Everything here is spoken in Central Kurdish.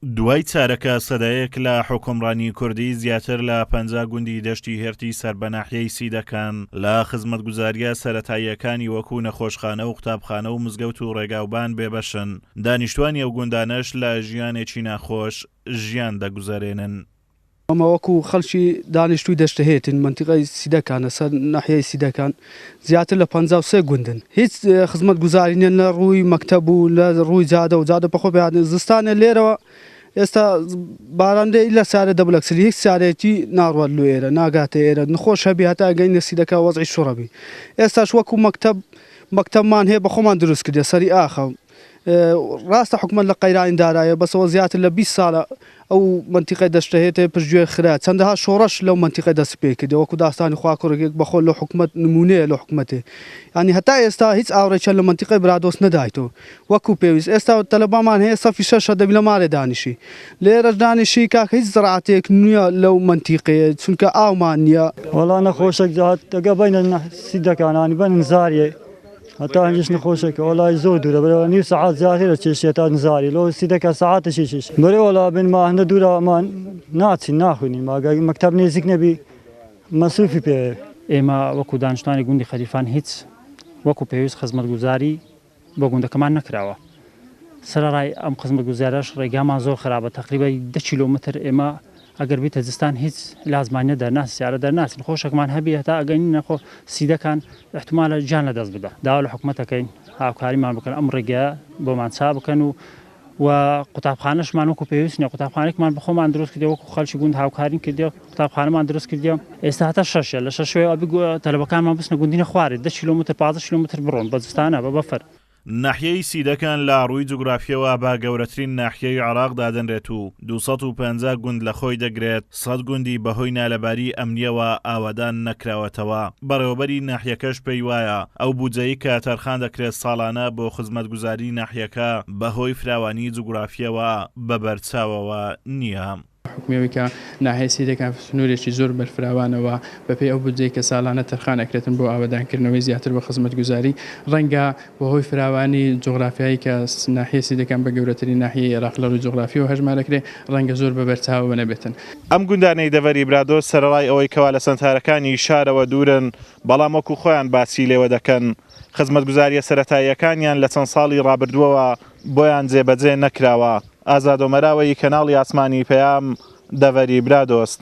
دوای چارەکە سەدەیەک لە حکومڕانی کوردی زیاتر لە 50 گوندی دەشتی هێرتی سەربەناحیەی سیدەکان لە خزمەتگوزاریە سەرەتاییەکانی وەکو نەخۆشخانە و قوتابخانە و مزگەوت و ڕێگاوبان بێبەشن. دانیشتوانی ئەو گوندانەش لە ژیانێکی ناخۆش ژیان دەگوزارێنن. ئەمە وەکو خەڵکی دانیشتووی دەشتەهێتن منتیقەی سیدەکانە سەر ناحیەی سیدەکان زیاتر لە 53 گوندن. هیچ خزمەتگوزاری نیە لە ڕووی مەکتەب و لە ڕووی جادە و جادە بەخۆ بێنن زستانە لێرەوە ئێستا باراندەی لە سارە دەبلەکسری هیچ سارێتی ناڕوات لە ئێرە ناگاتە ئێرە نخۆش هەبی هەتا گەینە سیدەکە وەزعی شوڕەبی. ئێستاش وەکو مەکتەبمان هەیە بە خۆمان دروست کردێ سەری ئاخە. ڕاستە حکومەت لە قەیرانی دارایە بەسەوە زیاتر لە 20 ساڵە ئەو منتیقەی دەشتەهێتێ پشتگوێ خرا چەندەها شۆڕەش لەو منتیقەی دەست پێ کردێ وەکو داستانی خواکوڕێک بەخۆ لە حکومەت نمونەیە لە حکومەتێ. ینی هەتا ئێستا هیچ ئاوڕێکە لە منتیقەی برادۆس نەدایتەوە وەکو پێویست. ئێستا تەلەبامان هەیە سەفی 6 دەبی لە مارێ دانیشی لێرەش دانیشی کاکە هیچ زراعەتێک نییە لەو منتیقەیە چونکە ئاومان نییە. وەڵا نەخۆشێک دەگە بینە سیدەکانانی بە نزاریە هەتا هەنجش نەخۆشێکە وەڵای زۆر دوورە بەرەوە نیو سەعات زیاترە چێشێت تا نزاری لەو سیدەکە سەعاتێکیش بەرێ وەڵا بنما هەندە دوورەمان ناچین ناخوێنین ماگای مەکتەب نێزیک نەبی مەسروفی پێ. ئێمە وەکو دانیشتوانی گوندی خەریفان هیچ وەکو پێویست خزمەتگوزاری بۆ گوندەکەمان نەکراوە. سەرەڕای ئەم خزمەتگوزاریش ڕێگامان زۆر خراپە تقریبا 10 کیلۆمتر ئێمە ئەگەر بیتە زستان هیچ لازمانە دەرناس سیارە دەرناچین خۆشێکمان هەبی هەتا ئەگەین نەخۆ سیدەکان احتمالە جان لە دەست بدە. داوا لە حکومەتەکەین هاوکاریمان بکەن ئەم ڕێگە بۆمان چا بکەن و قوتابخانەشمان وەکو پێویست نیە قوتابخانێکمان بەخۆمان دروست کردێ وەکو خەڵکی گوند هاوکارین کردێ قوتابخانەمان دروست کردێ. ئێستا هەتا 6 لە 6 تەلەبەکانمان بستنە گوندینە خوارێ 10 کیلۆمتر 15 کیلۆمتر بڕۆن بە زستانە بە بەفەر. ناحیەی سیدەکان لە ڕووی جوگرافیەوە با گەورەترین ناحیەی عێراق دادەنرێت و 250 گوند لە خۆی دەگرێت 100 گوندی بەهۆی نالەباری ئەمنیەوە ئاوادان نەکراوەتەوە. بەڕێوەبەری ناحیەکەش پێی وایە ئەو بودجەی کە تەرخان دەکرێت ساڵانە بۆ خزمەتگوزاری ناحیەکە بەهۆی فراوانی جوگرافیەوە بەبەرچاوەوە نییە. حکومەوەیکە ناحیەی سیدەکان سنوورێکی زۆر بەرفراوانەوە بەپێی ئەو بودجەی کە ساڵانە تەرخان ئەکرێتن بۆ ئاوادانکردنەوەی زیاتر بە خزمەتگوزاری ڕەنگە بەهۆی فراوانی جوغرافیایی کە ناحیەی سیدەکان بە گەورەترین ناحیەی عێراق لە ڕووی جوغرافیەوە هەژمارەکرێ ڕەنگە زۆر بەبەرچاوە نەبێتن. ئەم گوندانەی دەڤەری برادۆس سەرەڕای ئەوەی کەوا لە سەنتارەکانی شارەوە دوورن بەڵام وەکو خۆیان باسی لێوە دەکەن خزمەتگوزاریە سەرەتاییەکانیان لە چەند ساڵی ڕابردووەوە بۆیان جێبەجێ نەکراوە. ئازاد و مەراوەی کەناڵی ئاسمانی پەیام دەڤەری برادۆست.